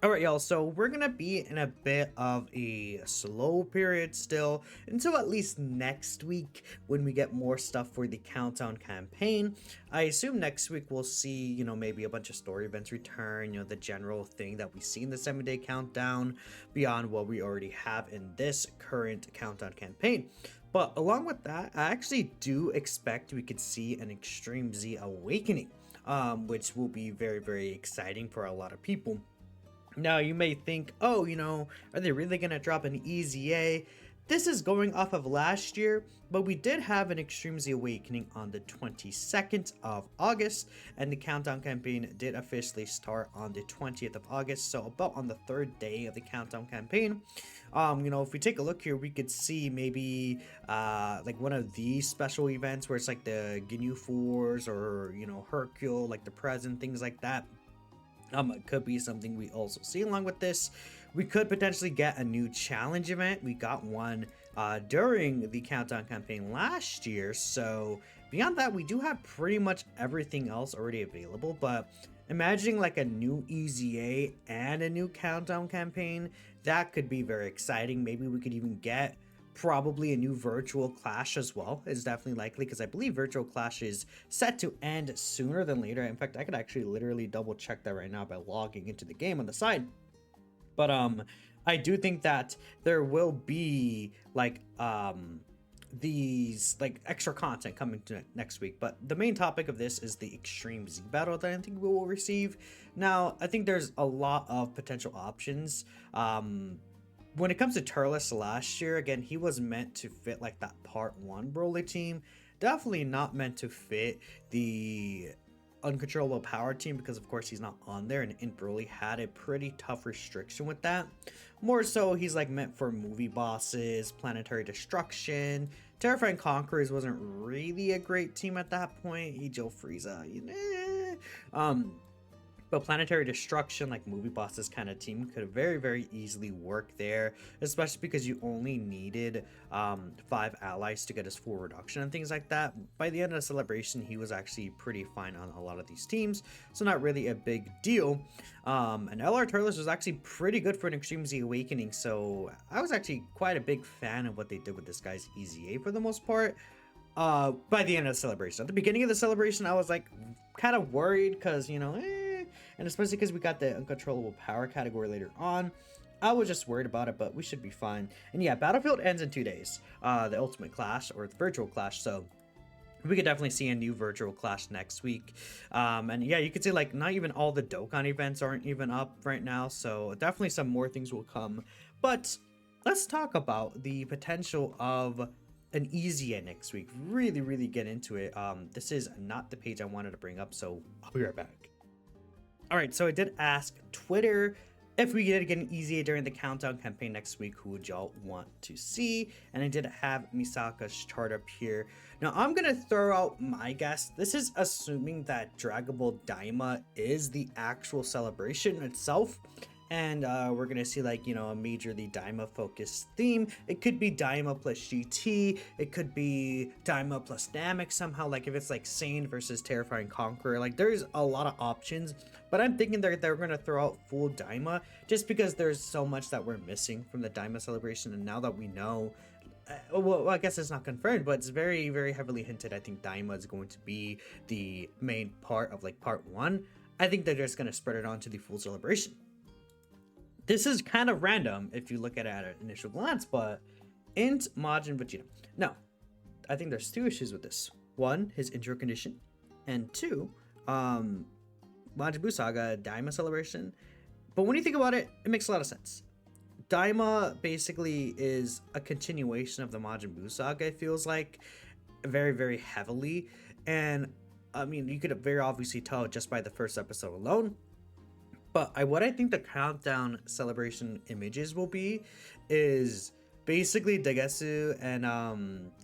All right, y'all. So we're gonna be in a bit of a slow period still until at least next week when we get more stuff for the countdown campaign. I assume next week we'll see, maybe a bunch of story events return, the general thing that we see in the 7-day countdown beyond what we already have in this current countdown campaign. But along with that, I actually do expect we could see an Extreme Z Awakening, which will be very, very exciting for a lot of people. Now, you may think, oh, are they really going to drop an EZA? This is going off of last year, but we did have an Extreme Z Awakening on the 22nd of August, and the countdown campaign did officially start on the 20th of August, so about on the 3rd day of the countdown campaign. If we take a look here, we could see maybe like one of these special events where it's like the GNU 4s or, Hercule, like the present, things like that. It could be something we also see along with this. We could potentially get a new challenge event. We got one during the countdown campaign last year, so beyond that we do have pretty much everything else already available. But imagining like a new EZA and a new countdown campaign, that could be very exciting. Maybe we could even get probably a new virtual clash as well. Is definitely likely, because I believe virtual clash is set to end sooner than later. In fact, I could actually literally double check that right now by logging into the game on the side. But I do think that there will be like these like extra content coming to next week. But the main topic of this is the Extreme Z battle that I think we will receive. Now, I think there's a lot of potential options. When it comes to Turles last year, again, he was meant to fit like that part 1 Broly team. Definitely not meant to fit the uncontrollable power team, because of course he's not on there, and Broly had a pretty tough restriction with that. More so, he's like meant for movie bosses, planetary destruction. Terrifying Conquerors wasn't really a great team at that point. Joe Frieza, but planetary destruction, like movie bosses kind of team, could very, very easily work there, especially because you only needed 5 allies to get his full reduction and things like that. By the end of the celebration, he was actually pretty fine on a lot of these teams, so not really a big deal. And LR Turles was actually pretty good for an Extreme Z Awakening, so I was actually quite a big fan of what they did with this guy's EZA for the most part. By the end of the celebration, at the beginning of the celebration, I was like kind of worried because and especially because we got the uncontrollable power category later on. I was just worried about it, but we should be fine. And yeah, Battlefield ends in 2 days, the Ultimate Clash or the Virtual Clash, so we could definitely see a new Virtual Clash next week. And yeah, you can see like not even all the Dokkan events aren't even up right now, so definitely some more things will come. But let's talk about the potential of an EZA next week. Really get into it. This is not the page I wanted to bring up, so I'll be right back. All right, so I did ask Twitter if we did get an EZA during the countdown campaign next week, who would y'all want to see? And I did have Misaka's chart up here. Now, I'm going to throw out my guess. This is assuming that Dragon Ball Daima is the actual celebration itself. And we're going to see like, a majorly Daima focused theme. It could be Daima plus GT. It could be Daima plus Namek somehow. Like if it's like Saiyan versus Terrifying Conqueror. Like there's a lot of options. But I'm thinking they're going to throw out full Daima, just because there's so much that we're missing from the Daima celebration. And now that we know, well, I guess it's not confirmed, but it's very, very heavily hinted. I think Daima is going to be the main part of like part 1. I think they're just going to spread it on to the full celebration. This is kind of random if you look at it at an initial glance, but Int Majin Vegeta. Now, I think there's 2 issues with this. 1, his intro condition, and 2, Majin Buu Saga Daima celebration. But when you think about it, it makes a lot of sense. Daima basically is a continuation of the Majin Buu Saga, it feels like, very, very heavily. And I mean, you could very obviously tell just by the first episode alone. But what I think the countdown celebration images will be is basically Dagetsu and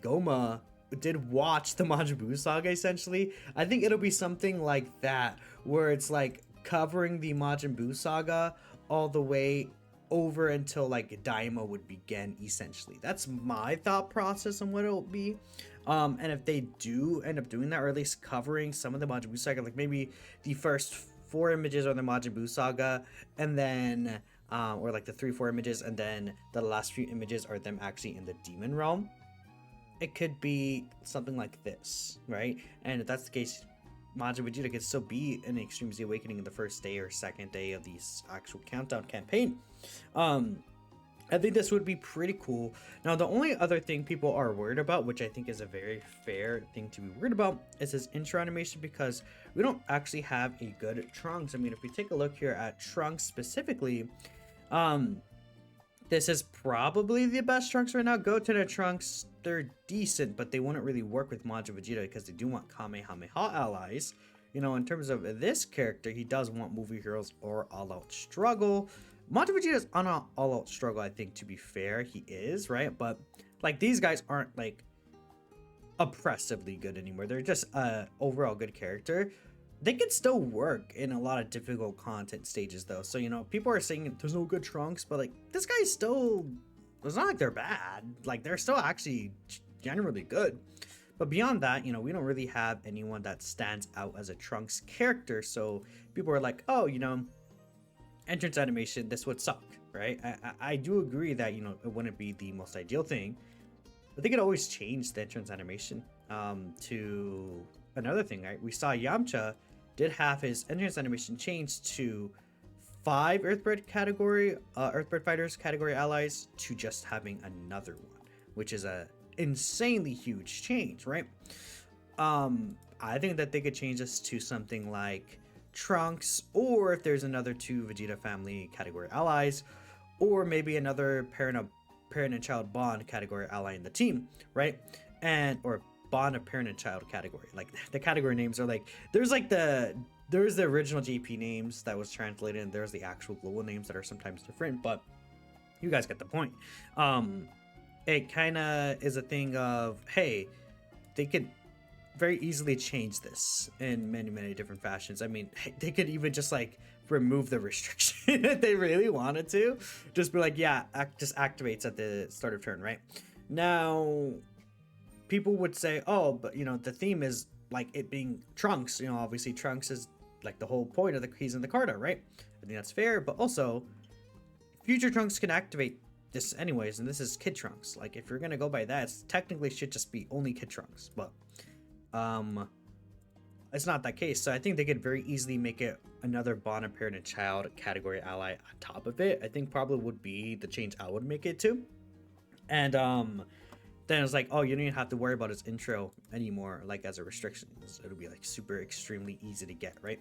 Goma did watch the Majin Buu Saga essentially. I think it'll be something like that, where it's like covering the Majin Buu Saga all the way over until like Daima would begin essentially. That's my thought process on what it'll be. And if they do end up doing that, or at least covering some of the Majin Buu Saga, like maybe the first 4 images are the Majin Buu saga, and then or like the 3-4 images, and then the last few images are them actually in the demon realm. It could be something like this, right? And if that's the case, Majin Vegeta could still be in Extreme Z Awakening in the first day or second day of the actual countdown campaign. I think this would be pretty cool. Now, the only other thing people are worried about, which I think is a very fair thing to be worried about, is his intro animation, because we don't actually have a good Trunks. I mean, if we take a look here at Trunks specifically, this is probably the best Trunks right now. Go to the Trunks, they're decent, but they wouldn't really work with Majin Vegeta because they do want Kamehameha allies. You know, in terms of this character, he does want movie heroes or all-out struggle. Majin Vegeta's on an all-out struggle, I think, to be fair. He is, right? But, like, these guys aren't, like, oppressively good anymore. They're just overall good character. They could still work in a lot of difficult content stages, though. So, you know, people are saying there's no good Trunks, but, like, this guy's still... It's not like they're bad. Like, they're still actually generally good. But beyond that, you know, we don't really have anyone that stands out as a Trunks character. So people are like, oh, you know, entrance animation, this would suck, right? I do agree that, you know, it wouldn't be the most ideal thing. But they could always change the entrance animation to another thing, right? We saw Yamcha did have his entrance animation changed to 5 Earthbred Fighters category allies to just having another one, which is a insanely huge change, right? I think that they could change this to something like Trunks, or if there's another 2 Vegeta family category allies, or maybe another parent and child bond category ally in the team, right? And or bond of parent and child category. Like, the category names are like, there's the original GP names that was translated, and there's the actual global names that are sometimes different, but you guys get the point. It kind of is a thing of, hey, they could very easily change this in many different fashions. I mean, they could even just like remove the restriction if they really wanted to. Just be like, yeah, just activates at the start of turn, right? Now, people would say, oh, but you know, the theme is like it being Trunks. You know, obviously Trunks is like the whole point of he's in the Carta, right? I think that's fair, but also future Trunks can activate this anyways, and this is Kid Trunks. Like, if you're gonna go by that, it's technically should just be only Kid Trunks, but it's not that case. So I think they could very easily make it another bond of parent and child category ally on top of it. I think probably would be the change I would make it to. And then it's like, oh, you don't even have to worry about his intro anymore, like as a restriction. It'll be like super extremely easy to get, right?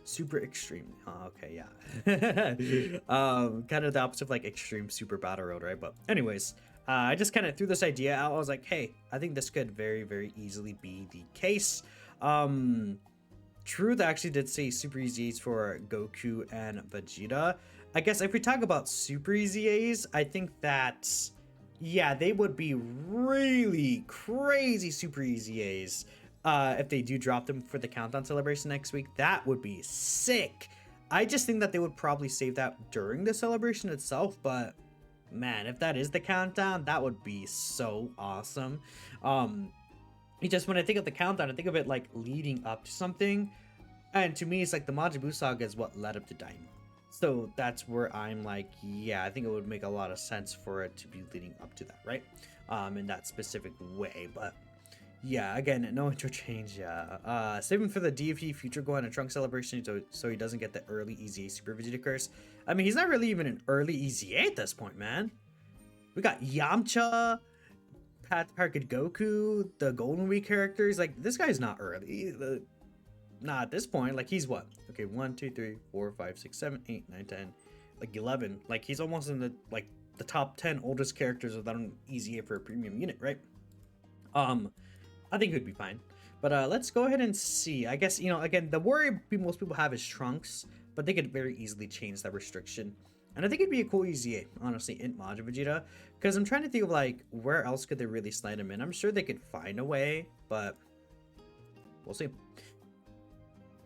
Super extreme. Oh, okay, yeah. Kind of the opposite of like extreme super battle road, right? But anyways, I just kind of threw this idea out. I was like, hey, I think this could very easily be the case. Truth actually did say super EZAs for Goku and Vegeta. I guess if we talk about super EZAs, I think that, yeah, they would be really crazy super EZAs. If they do drop them for the countdown celebration next week, that would be sick. I just think that they would probably save that during the celebration itself, but man, if that is the countdown, that would be so awesome. Just when I think of the countdown, I think of it like leading up to something, and to me, it's like the Majin Buu saga is what led up to Daima. So that's where I'm like, yeah, I think it would make a lot of sense for it to be leading up to that, right? In that specific way, but yeah, again, no intro change, yeah. Saving for the DFE future Gohan and Trunks celebration so he doesn't get the early EZA Super Vegeta curse. I mean, he's not really even an early EZA at this point, man. We got Yamcha, Path to Power Goku, the Golden Week characters. Like, this guy's not early. Not at this point. Like, he's what? Okay, 1, 2, 3, 4, 5, 6, 7, 8, 9, 10, like 11. Like, he's almost in the top 10 oldest characters without an EZA for a premium unit, right? I think it would be fine. But let's go ahead and see. I guess, you know, again, the worry most people have is Trunks, but they could very easily change that restriction. And I think it'd be a cool EZA, honestly, in Majin Vegeta. Because I'm trying to think of, like, where else could they really slide him in? I'm sure they could find a way, but we'll see. You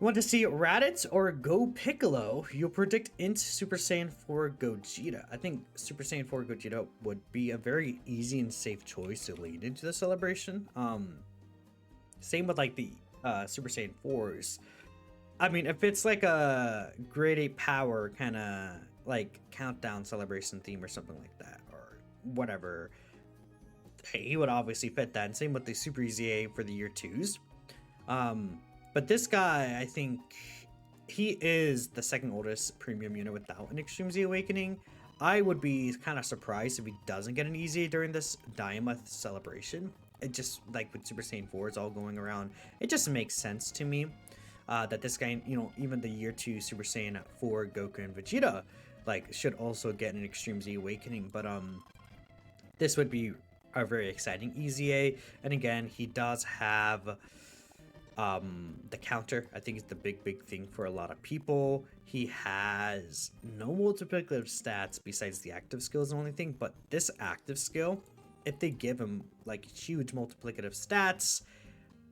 want to see Raditz or Go Piccolo? You'll predict into Super Saiyan 4 Gogeta. I think Super Saiyan 4 Gogeta would be a very easy and safe choice to lead into the celebration. Same with like the Super Saiyan 4s. I mean, if it's like a grade 8 power kind of like countdown celebration theme or something like that, or whatever, hey, he would obviously fit that. And same with the Super EZA for the year 2s. But this guy, I think he is the second oldest premium unit without an Extreme Z Awakening. I would be kind of surprised if he doesn't get an EZA during this Diamonth celebration. It just, like with Super Saiyan 4 is all going around, it just makes sense to me that this guy, you know, even the year 2 Super Saiyan 4 Goku and Vegeta, like, should also get an Extreme Z Awakening. But this would be a very exciting EZA. And again, he does have the counter. I think is the big thing for a lot of people. He has no multiplicative stats besides the active skill is the only thing, but this active skill, if they give him like huge multiplicative stats,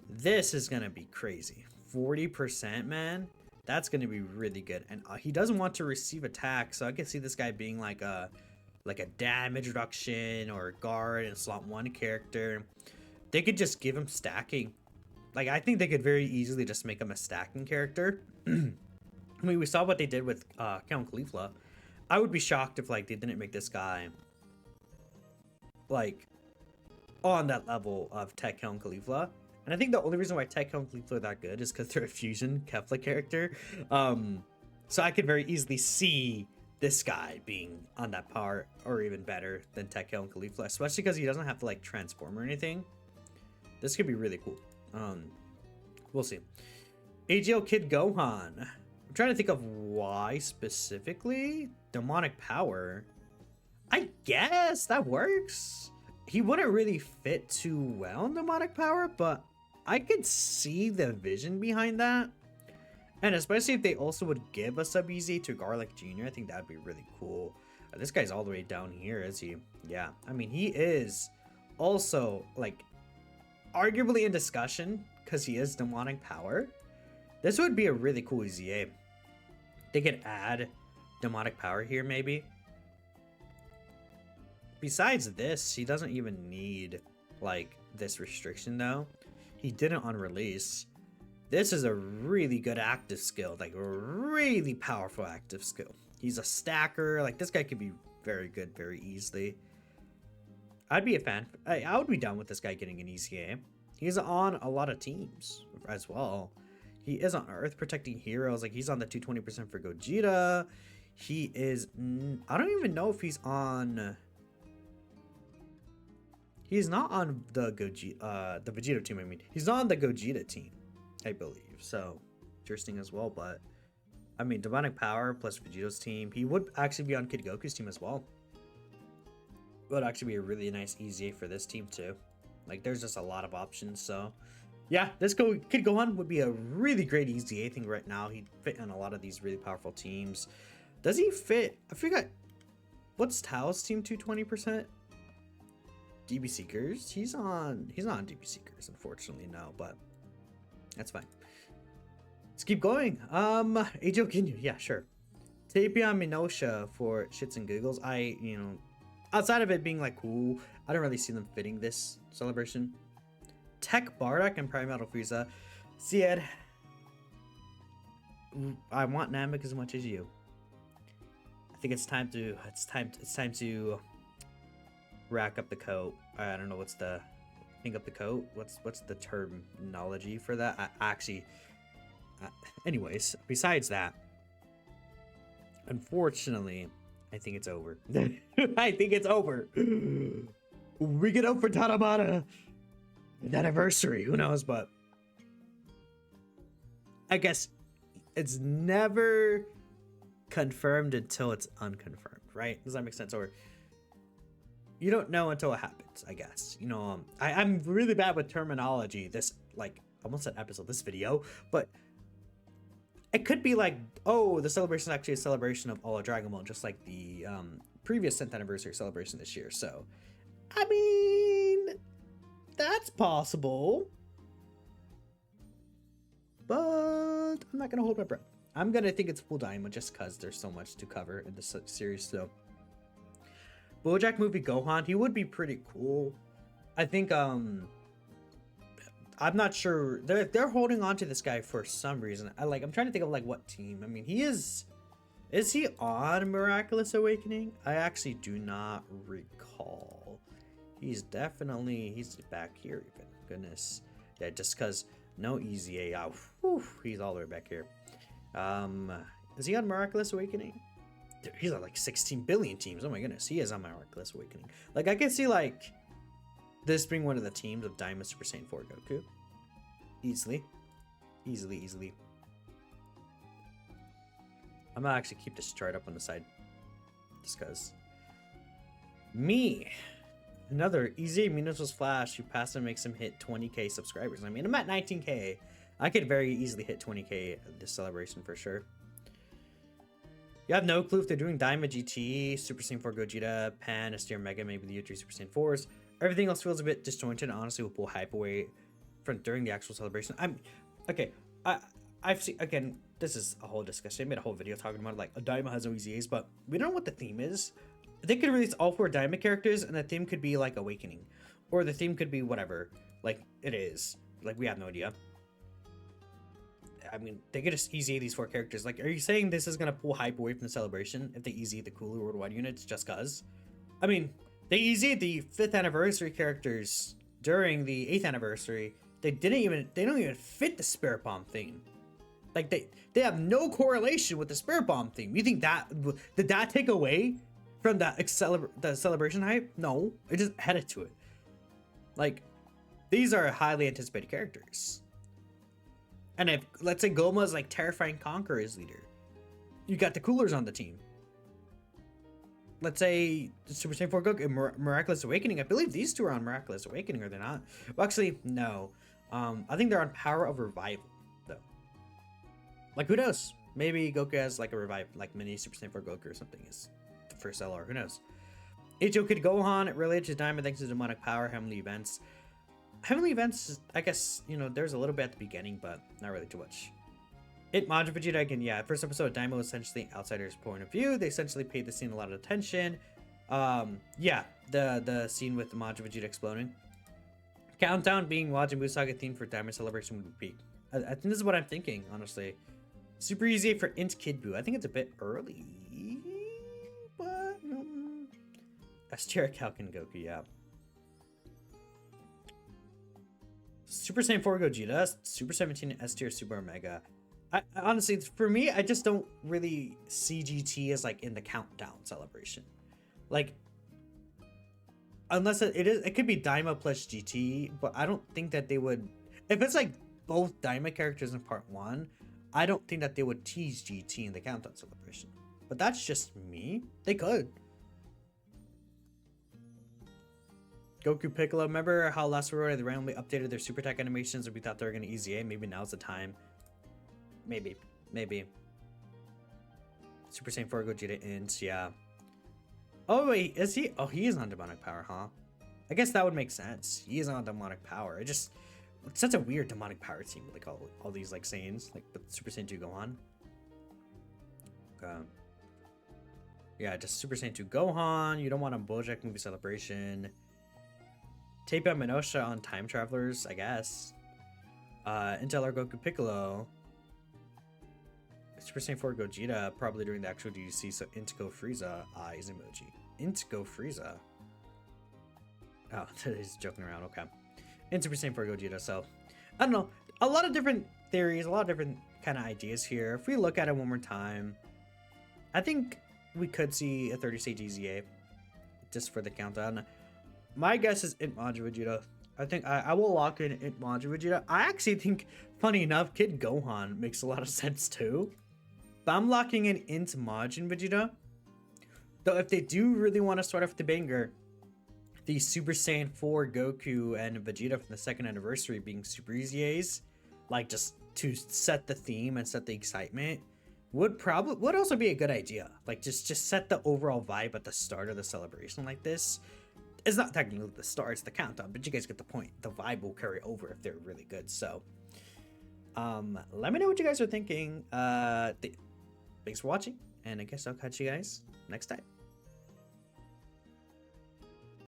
this is gonna be crazy. 40%, man, that's gonna be really good. And he doesn't want to receive attack, so I can see this guy being like a damage reduction or a guard and slot 1 character. They could just give him stacking. Like, I think they could very easily just make him a stacking character. I mean, we saw what they did with Count Caulifla. I would be shocked if, like, they didn't make this guy, like, on that level of Tech Count Caulifla. And I think the only reason why Tech Count Caulifla are that good is because they're a fusion Kefla character. So I could very easily see this guy being on that par or even better than Tech Count Caulifla, especially because he doesn't have to, like, transform or anything. This could be really cool. We'll see. AGL Kid Gohan. I'm trying to think of why specifically. Demonic power. I guess that works. He wouldn't really fit too well in demonic power, but I could see the vision behind that. And especially if they also would give a sub EZ to Garlic Jr., I think that'd be really cool. This guy's all the way down here, is he? Yeah, I mean, he is also, like, arguably in discussion because he is demonic power. This would be a really cool EZA. They could add demonic power here, maybe. Besides this, he doesn't even need, like, this restriction, though. He didn't on release. This is a really good active skill, like a really powerful active skill. He's a stacker. Like, this guy could be very good very easily. I'd be a fan. I would be down with this guy getting an EZA. He's on a lot of teams as well. He is on Earth Protecting Heroes. Like, he's on the 220% for Gogeta. He is... I don't even know if he's on... He's not on the Gogeta... the Vegeta team, I mean. He's not on the Gogeta team, I believe. So, interesting as well. But, I mean, Demonic Power plus Vegeta's team. He would actually be on Kid Goku's team as well. Would actually be a really nice EZA for this team, too. Like, there's just a lot of options, so... Yeah, this Kid Gohan would be a really great EZA thing right now. He'd fit in a lot of these really powerful teams. Does he fit? I forgot. What's Tao's team 220%? DB Seekers? He's not on DB Seekers, unfortunately, no, but that's fine. Let's keep going. Ajo Kinyu, yeah, sure. Tapion Minosha for shits and giggles. Outside of it being like cool, I don't really see them fitting this celebration. Tech Bardock and Prime Metal Frieza. Zied, I want Namek as much as you. I think it's time to rack up the coat. I don't know what's the hang up the coat. What's the terminology for that? Anyways, besides that, unfortunately, I think it's over. I think it's over. We get out for Tanabata. Anniversary, who knows, but I guess it's never confirmed until it's unconfirmed, right? Does that make sense? Or you don't know until it happens, I guess. You know, I'm really bad with terminology. This, like, almost said episode, this video, but it could be like, oh, the celebration is actually a celebration of all of Dragon Ball, just like the previous 10th anniversary celebration this year. So, I mean, that's possible, but I'm not gonna hold my breath. I'm gonna think it's full diamond just because there's so much to cover in this series. So, BoJack movie Gohan, he would be pretty cool. I think I'm not sure. They're holding on to this guy for some reason. I'm trying to think of like what team. I mean, he is he on Miraculous Awakening? I actually do not recall. He's back here even. Goodness. Yeah, just cuz no EZA. He's all the way back here. Is he on Miraculous Awakening? Dude, he's on like 16 billion teams. Oh my goodness, he is on Miraculous Awakening. Like I can see like this being one of the teams of Diamond Super Saiyan 4 Goku. Easily. I'm gonna actually keep this chart up on the side. Just cause. Me. Another EZA Minatos Flash who passed and makes him hit 20k subscribers. I mean, I'm at 19k. I could very easily hit 20k this celebration for sure. You have no clue if they're doing Daima GT, Super Saiyan 4 Gogeta, Pan, STR Mega, maybe the U3 Super Saiyan 4s. Everything else feels a bit disjointed and honestly will pull hype away from during the actual celebration. I've seen, again, this is a whole discussion. I made a whole video talking about like a Daima has no EZAs, but we don't know what the theme is. They could release all 4 Daima characters and the theme could be like Awakening. Or the theme could be whatever. Like it is. Like we have no idea. I mean, they could just EZA these 4 characters. Like, are you saying this is gonna pull hype away from the celebration if they EZA the cooler worldwide units just cause? I mean, they EZA the 5th anniversary characters during the 8th anniversary. They don't even fit the Spirit Bomb theme. Like they have no correlation with the Spirit Bomb theme. You think did that take away from the celebration hype? No, it just added to it. Like, these are highly anticipated characters. And if, let's say, Goma's like Terrifying Conqueror's leader, you got the coolers on the team. Let's say Super Saiyan 4 Goku and Miraculous Awakening. I believe these 2 are on Miraculous Awakening, or they're not. Well, actually, no. I think they're on Power of Revival, though. Like, who knows? Maybe Goku has like a revive, like mini Super Saiyan 4 Goku or something is the first LR. Who knows? Ichigo Kid Gohan related to Diamond thanks to demonic power, heavenly events. Heavenly events, I guess, you know, there's a little bit at the beginning, but not really too much. Majin Vegeta again, yeah. First episode of Daima was essentially outsider's point of view. They essentially paid the scene a lot of attention. Yeah, the scene with the Majin Vegeta exploding. Countdown being Majin Buu Saga theme for Diamond Celebration would be peak. I think this is what I'm thinking, honestly. Super easy for Int Kid Buu. I think it's a bit early, but STR Calcan Goku, yeah. Super Saiyan 4 Gogeta, Super 17 S-tier Super Omega. Honestly, for me, I just don't really see GT as like in the countdown celebration. Like, unless it could be Daima plus GT, but I don't think that they would. If it's like both Daima characters in part 1, I don't think that they would tease GT in the countdown celebration. But that's just me. They could. Goku Piccolo, remember how last Aurora they randomly updated their super attack animations and we thought they were going to EZA? Maybe now's the time. Maybe. Super Saiyan 4 Gogeta Int, yeah. Oh wait, is he? Oh, he is on demonic power, huh? I guess that would make sense. He is on demonic power. It's such a weird demonic power team, like all these like Saiyans, like but Super Saiyan 2 Gohan. Yeah, just Super Saiyan 2 Gohan. You don't want a BoJack movie celebration. Tape out Minosha on Time Travelers, I guess. Intel or Goku Piccolo. Super Saiyan 4 Gogeta, probably during the actual DDC, so Intgo Frieza. Eyes emoji. Intgo Frieza. Oh, he's joking around, okay. In Super Saiyan 4 Gogeta, so I don't know. A lot of different theories, a lot of different kind of ideas here. If we look at it one more time, I think we could see a 30-stage EZA just for the countdown. My guess is Int Majin Vegeta. I think I will lock in Int Majin Vegeta. I actually think, funny enough, Kid Gohan makes a lot of sense too. But I'm locking in Int Majin Vegeta. Though if they do really want to start off the banger, the Super Saiyan 4 Goku and Vegeta from the 2nd anniversary being Super EZAs, like just to set the theme and set the excitement, would also be a good idea. Like just set the overall vibe at the start of the celebration like this. It's not technically the start, it's the countdown, but you guys get the point. The vibe will carry over if they're really good. So, let me know what you guys are thinking. Thanks for watching, and I guess I'll catch you guys next time.